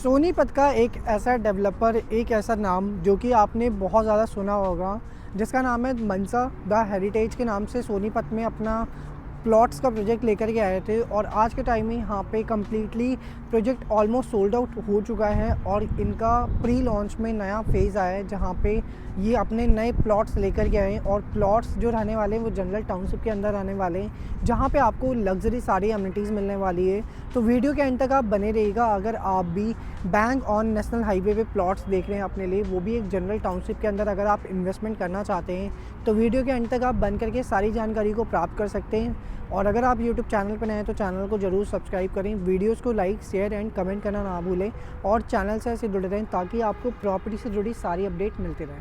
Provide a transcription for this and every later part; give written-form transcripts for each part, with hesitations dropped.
सोनीपत का एक ऐसा डेवलपर, एक ऐसा नाम जो कि आपने बहुत ज़्यादा सुना होगा, जिसका नाम है मनसा द हेरिटेज के नाम से सोनीपत में अपना प्लॉट्स का प्रोजेक्ट लेकर के आए थे। और आज के टाइम में यहाँ पे completely project almost sold out हो चुका है और इनका प्री लॉन्च में नया फेज़ आया है, जहाँ पे ये अपने नए प्लॉट्स लेकर के आए हैं। और प्लॉट्स जो रहने वाले हैं वो जनरल टाउनशिप के अंदर रहने वाले हैं, जहाँ पे आपको लग्जरी सारी अम्यूनिटीज़ मिलने वाली है। तो वीडियो के एंड तक आप बने रहिएगा। अगर आप भी बैंक ऑन नेशनल हाईवे पे प्लॉट्स देख रहे हैं अपने लिए, वो भी एक जनरल टाउनशिप के अंदर, अगर आप इन्वेस्टमेंट करना चाहते हैं तो वीडियो के एंड तक आप बन करके सारी जानकारी को प्राप्त कर सकते हैं। और अगर आप यूट्यूब चैनल पर नए हैं तो चैनल को ज़रूर सब्सक्राइब करें, वीडियोस को लाइक, शेयर एंड कमेंट करना ना भूलें और चैनल से ऐसे जुड़े रहें ताकि आपको प्रॉपर्टी से जुड़ी सारी अपडेट मिलती रहें।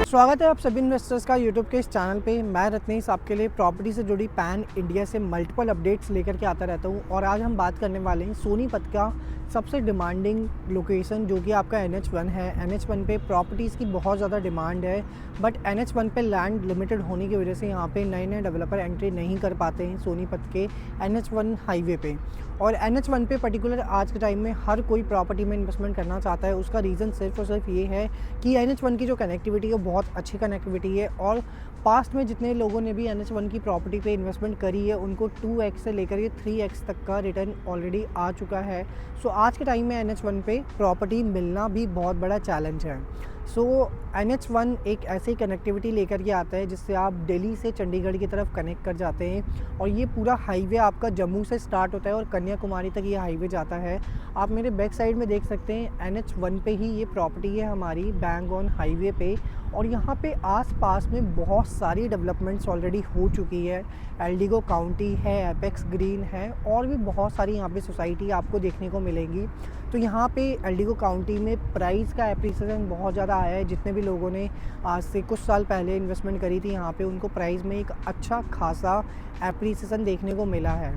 स्वागत है आप सभी इन्वेस्टर्स का यूट्यूब के इस चैनल पे। मैं रत्नेश आपके लिए प्रॉपर्टी से जुड़ी पैन इंडिया से मल्टीपल अपडेट्स लेकर के आता रहता हूँ। और आज हम बात करने वाले हैं सोनीपत का सबसे डिमांडिंग लोकेशन, जो कि आपका NH1 है। NH1 पे प्रॉपर्टीज़ की बहुत ज़्यादा डिमांड है, बट NH1 पे लैंड लिमिटेड होने की वजह से यहाँ पे नए नए डेवलपर एंट्री नहीं कर पाते हैं सोनीपत के NH1 हाईवे पे। और NH1 पे पर्टिकुलर आज के टाइम में हर कोई प्रॉपर्टी में इन्वेस्टमेंट करना चाहता है। उसका रीज़न सिर्फ और सिर्फ ये है कि NH1 की जो कनेक्टिविटी है वो बहुत अच्छी कनेक्टिविटी है। और पास्ट में जितने लोगों ने भी NH1 की प्रॉपर्टी पे इन्वेस्टमेंट करी है, उनको 2x से लेकर के 3x तक का रिटर्न ऑलरेडी आ चुका है। सो आज के टाइम में NH1 पे प्रॉपर्टी मिलना भी बहुत बड़ा चैलेंज है। सो NH1 एक ऐसी कनेक्टिविटी लेकर के आता है जिससे आप दिल्ली से चंडीगढ़ की तरफ कनेक्ट कर जाते हैं। और ये पूरा हाईवे आपका जम्मू से स्टार्ट होता है और कन्याकुमारी तक ये हाईवे जाता है। आप मेरे बैक साइड में देख सकते हैं, NH1 पे ही ये प्रॉपर्टी है हमारी, बैंक ऑन हाईवे पे। और यहाँ पे आसपास में बहुत सारी डेवलपमेंट्स ऑलरेडी हो चुकी है। एल्डिगो काउंटी है, एपेक्स ग्रीन है, और भी बहुत सारी यहाँ पे सोसाइटी आपको देखने को मिलेंगी। तो यहाँ पे एल्डिगो काउंटी में प्राइस का एप्रिसिएशन बहुत ज़्यादा आया है। जितने भी लोगों ने आज से कुछ साल पहले इन्वेस्टमेंट करी थी यहाँ पे, उनको प्राइस में एक अच्छा खासा एप्रिसिएशन देखने को मिला है।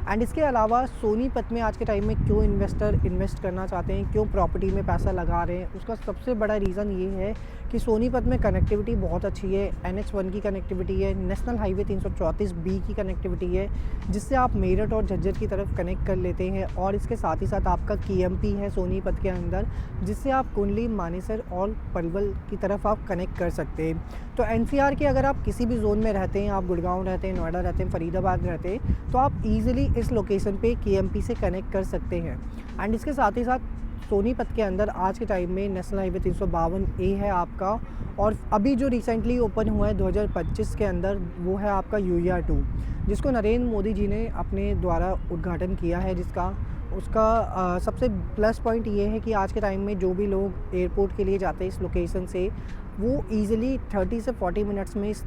एंड इसके अलावा सोनीपत में आज के टाइम में क्यों इन्वेस्टर इन्वेस्ट करना चाहते हैं, क्यों प्रॉपर्टी में पैसा लगा रहे हैं, उसका सबसे बड़ा रीज़न ये है कि सोनीपत में कनेक्टिविटी बहुत अच्छी है। NH1 की कनेक्टिविटी है, नेशनल हाईवे 334B की कनेक्टिविटी है, जिससे आप मेरठ और झज्जर की तरफ कनेक्ट कर लेते हैं। और इसके साथ ही साथ आपका KMP है सोनीपत के अंदर, जिससे आप कुंडली, मानेसर और पलवल की तरफ आप कनेक्ट कर सकते हैं। तो NCR के अगर आप किसी भी जोन में रहते हैं, आप गुड़गांव रहते हैं, नोएडा रहते हैं, फरीदाबाद रहते हैं, तो आप ईजिली इस लोकेशन पे KMP से कनेक्ट कर सकते हैं। एंड इसके साथ ही साथ सोनीपत के अंदर आज के टाइम में नेशनल हाईवे 352A है आपका। और अभी जो रिसेंटली ओपन हुआ है 2025 के अंदर, वो है आपका UER 2, जिसको नरेंद्र मोदी जी ने अपने द्वारा उद्घाटन किया है। उसका सबसे प्लस पॉइंट ये है कि आज के टाइम में जो भी लोग एयरपोर्ट के लिए जाते हैं इस लोकेशन से, वो ईज़िली 30 से 40 मिनट्स में इस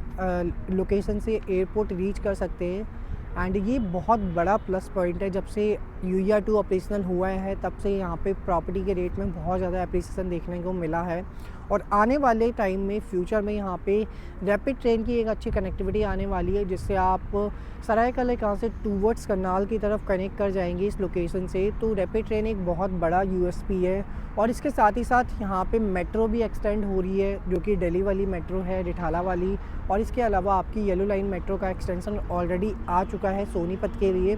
लोकेशन से एयरपोर्ट रीच कर सकते हैं। एंड ये बहुत बड़ा प्लस पॉइंट है। जब से UER 2 ऑपरेशनल हुआ है, तब से यहाँ पे प्रॉपर्टी के रेट में बहुत ज़्यादा एप्रिसिएशन देखने को मिला है। और आने वाले टाइम में, फ्यूचर में, यहाँ पे रैपिड ट्रेन की एक अच्छी कनेक्टिविटी आने वाली है, जिससे आप सरायकला से टूवर्ड्स करनाल की तरफ कनेक्ट कर जाएंगे इस लोकेशन से। तो रैपिड ट्रेन एक बहुत बड़ा USP है। और इसके साथ ही साथ यहाँ पे मेट्रो भी एक्सटेंड हो रही है, जो कि दिल्ली वाली मेट्रो है, रिठाला वाली। और इसके अलावा आपकी येलो लाइन मेट्रो का एक्सटेंशन ऑलरेडी आ चुका है सोनीपत के लिए।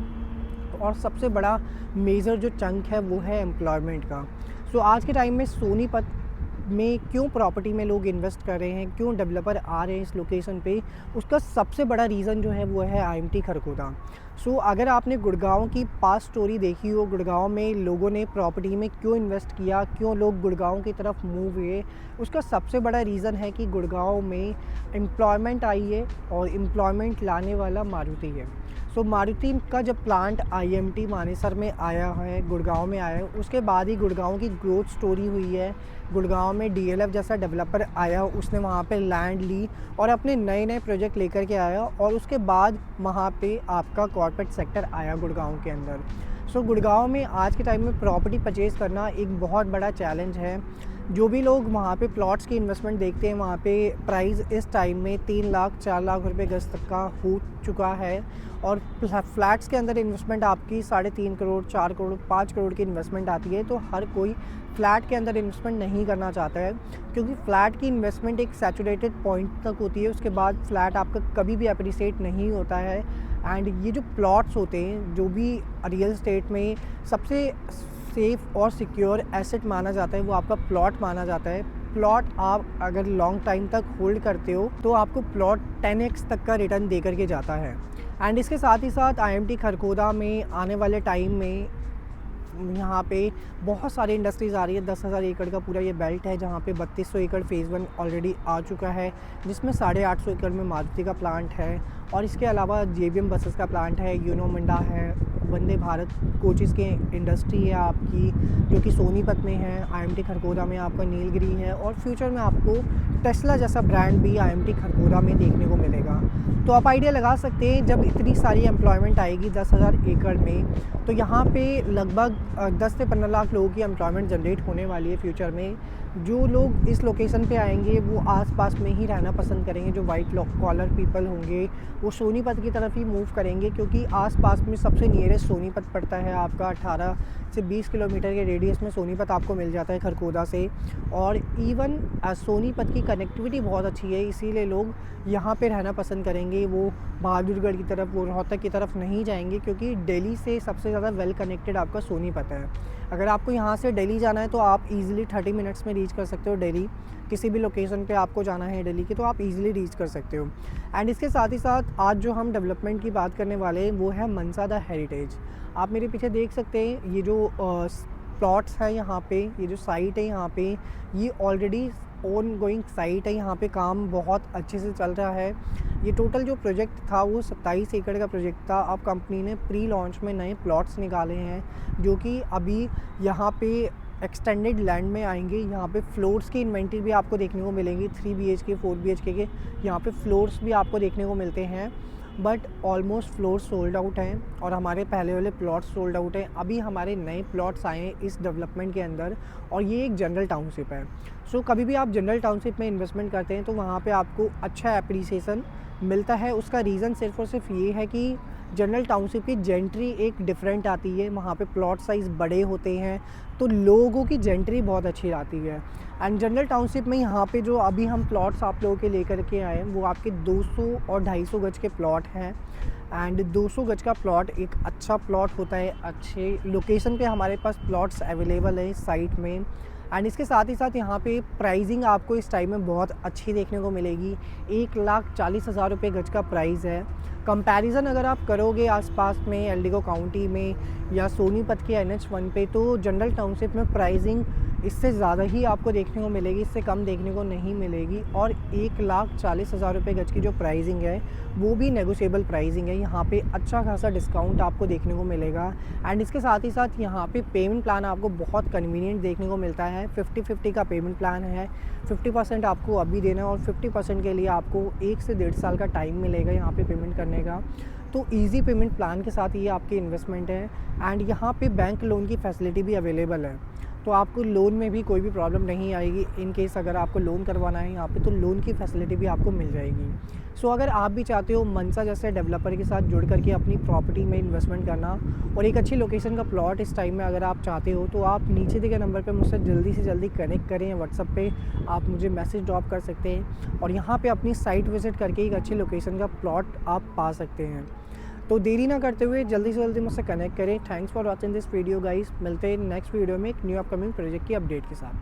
और सबसे बड़ा मेजर जो चंक है वो है एम्प्लॉयमेंट का। सो आज के टाइम में सोनीपत में क्यों प्रॉपर्टी में लोग इन्वेस्ट कर रहे हैं, क्यों डेवलपर आ रहे हैं इस लोकेशन पे, उसका सबसे बड़ा रीज़न जो है वो है IMT खरगोदा। सो अगर आपने गुड़गांव की पास्ट स्टोरी देखी हो, गुड़गांव में लोगों ने प्रॉपर्टी में क्यों इन्वेस्ट किया, क्यों लोग गुड़गांव की तरफ मूव हुए, उसका सबसे बड़ा रीज़न है कि गुड़गांव में एम्प्लॉयमेंट आई है और एम्प्लॉयमेंट लाने वाला मारुति है। सो मारुति का जब प्लांट IMT मानेसर में आया है, गुड़गांव में आया है, उसके बाद ही गुड़गांव की ग्रोथ स्टोरी हुई है। गुड़गांव में DLF जैसा डेवलपर आया, उसने वहाँ पे लैंड ली और अपने नए नए प्रोजेक्ट लेकर के आया। और उसके बाद वहाँ पे आपका कॉर्पोरेट सेक्टर आया गुड़गांव के अंदर। सो गुड़गांव में आज के टाइम में प्रॉपर्टी परचेज़ करना एक बहुत बड़ा चैलेंज है। जो भी लोग वहाँ पे प्लॉट्स की इन्वेस्टमेंट देखते हैं, वहाँ पे प्राइस इस टाइम में 3 लाख 4 लाख रुपए गज तक का हो चुका है। और फ्लैट्स के अंदर इन्वेस्टमेंट आपकी 3.5 करोड़, 4 करोड़, 5 करोड़ की इन्वेस्टमेंट आती है। तो हर कोई फ्लैट के अंदर इन्वेस्टमेंट नहीं करना चाहता है, क्योंकि फ्लैट की इन्वेस्टमेंट एक सैचुरेटेड पॉइंट तक होती है। उसके बाद फ्लैट आपका कभी भी अप्रिसिएट नहीं होता है। एंड ये जो प्लॉट्स होते हैं, जो भी रियल एस्टेट में सबसे सेफ़ और सिक्योर एसेट माना जाता है, वो आपका प्लॉट माना जाता है। प्लॉट आप अगर लॉन्ग टाइम तक होल्ड करते हो तो आपको प्लॉट 10x तक का रिटर्न दे करके जाता है। एंड इसके साथ ही साथ IMT खरखोदा में आने वाले टाइम में यहाँ पे बहुत सारी इंडस्ट्रीज़ आ रही है। 10,000 एकड़ का पूरा ये बेल्ट है, जहाँ पे 3200 एकड़ फ़ेज़ 1 ऑलरेडी आ चुका है, जिसमें 850 एकड़ में मारुति का प्लांट है, और इसके अलावा JBM बसेस का प्लांट है, यूनो मंडा है, वंदे भारत कोचेज़ की इंडस्ट्री है आपकी, जो कि सोनीपत में है। IMT खरखोदा में आपका नीलगिरी है, और फ्यूचर में आपको टेस्ला जैसा ब्रांड भी IMT खरखोदा में देखने को मिलेगा। तो आप आइडिया लगा सकते हैं, जब इतनी सारी एम्प्लॉयमेंट आएगी 10,000 एकड़ में, तो यहाँ पे लगभग 10 से 15 लाख लोगों की एम्प्लॉयमेंट जनरेट होने वाली है फ्यूचर में। जो लोग इस लोकेशन पे आएंगे वो आसपास में ही रहना पसंद करेंगे। जो वाइट कॉलर पीपल होंगे वो सोनीपत की तरफ ही मूव करेंगे, क्योंकि आसपास में सबसे नियरेस्ट सोनीपत पड़ता है आपका। 18 से 20 किलोमीटर के रेडियस में सोनीपत आपको मिल जाता है खरखोदा से। और इवन सोनीपत की कनेक्टिविटी बहुत अच्छी है, इसीलिए लोग यहाँ पे रहना पसंद करेंगे। वो बहादुरगढ़ की तरफ, वो रोहतक की तरफ नहीं जाएंगे, क्योंकि दिल्ली से सबसे ज़्यादा वेल कनेक्टेड आपका सोनीपत है। अगर आपको यहाँ से दिल्ली जाना है तो आप इजीली 30 मिनट्स में रीच कर सकते हो दिल्ली। किसी भी लोकेशन पे आपको जाना है दिल्ली की, तो आप इजीली रीच कर सकते हो। एंड इसके साथ ही साथ आज जो हम डेवलपमेंट की बात करने वाले हैं वो है मनसा द हेरिटेज। आप मेरे पीछे देख सकते हैं, ये जो प्लॉट्स हैं यहाँ पे, ये जो साइट है यहाँ पे, ये ऑलरेडी ऑन गोइंग साइट है। यहाँ पे काम बहुत अच्छे से चल रहा है। ये टोटल जो प्रोजेक्ट था वो 27 एकड़ का प्रोजेक्ट था। अब कंपनी ने प्री लॉन्च में नए प्लॉट्स निकाले हैं, जो कि अभी यहाँ पे एक्सटेंडेड लैंड में आएंगे। यहाँ पे फ्लोर्स की इन्वेंटरी भी आपको देखने को मिलेंगी। 3 BHK 4 BHK के यहाँ पे फ्लोर्स भी आपको देखने को मिलते हैं, but almost floor sold out हैं, और हमारे पहले वाले प्लॉट्स सोल्ड आउट हैं। अभी हमारे नए प्लॉट्स आए हैं इस डेवलपमेंट के अंदर, और ये एक जनरल टाउनशिप है। सो कभी भी आप जनरल टाउनशिप में इन्वेस्टमेंट करते हैं तो वहाँ पे आपको अच्छा एप्रिसिएशन मिलता है। उसका रीज़न सिर्फ और सिर्फ ये है कि जनरल टाउनशिप की जेंट्री एक डिफरेंट आती है। वहाँ पे प्लॉट साइज़ बड़े होते हैं, तो लोगों की जेंट्री बहुत अच्छी आती है। एंड जनरल टाउनशिप में यहाँ पे जो अभी हम प्लॉट्स आप लोगों के लेकर के आए हैं वो आपके 200 और 250 गज के प्लॉट हैं। एंड 200 गज का प्लॉट एक अच्छा प्लॉट होता है। अच्छे लोकेशन पे हमारे पास प्लॉट्स अवेलेबल है इस साइट में। एंड इसके साथ ही साथ यहाँ पे प्राइसिंग आपको इस टाइम में बहुत अच्छी देखने को मिलेगी। 1,40,000 रुपये गज का प्राइस है। कंपैरिजन अगर आप करोगे आसपास में एल्डिगो काउंटी में या सोनीपत के NH1 पे, तो जनरल टाउनशिप में प्राइसिंग इससे ज़्यादा ही आपको देखने को मिलेगी, इससे कम देखने को नहीं मिलेगी। और 1,40,000 रुपये गज की जो प्राइसिंग है वो भी नेगोशिएबल प्राइसिंग है। यहाँ पे अच्छा खासा डिस्काउंट आपको देखने को मिलेगा। एंड इसके साथ ही साथ यहाँ पे पेमेंट प्लान आपको बहुत कन्वीनियंट देखने को मिलता है। 50-50 का पेमेंट प्लान है। 50% आपको अभी देना है, और 50% के लिए आपको 1 से 1.5 साल का टाइम मिलेगा यहाँ पे पेमेंट करने का। तो इजी पेमेंट प्लान के साथ ये आपकी इन्वेस्टमेंट है। एंड यहाँ पे बैंक लोन की फैसिलिटी भी अवेलेबल है, तो आपको लोन में भी कोई भी प्रॉब्लम नहीं आएगी। इन केस अगर आपको लोन करवाना है यहाँ पे, तो लोन की फैसिलिटी भी आपको मिल जाएगी। सो अगर आप भी चाहते हो मनसा जैसे डेवलपर के साथ जुड़ करके अपनी प्रॉपर्टी में इन्वेस्टमेंट करना और एक अच्छी लोकेशन का प्लॉट इस टाइम में अगर आप चाहते हो, तो आप नीचे दिए गए नंबर पे मुझसे जल्दी से जल्दी कनेक्ट करें। व्हाट्सएप पे आप मुझे मैसेज ड्रॉप कर सकते हैं, और यहाँ पे अपनी साइट विज़िट करके एक अच्छी लोकेशन का प्लॉट आप पा सकते हैं। तो देरी ना करते हुए जल्दी से जल्दी मुझसे कनेक्ट करें। Thanks for watching this video guys. मिलते हैं नेक्स्ट वीडियो में एक न्यू अपकमिंग प्रोजेक्ट की अपडेट के साथ।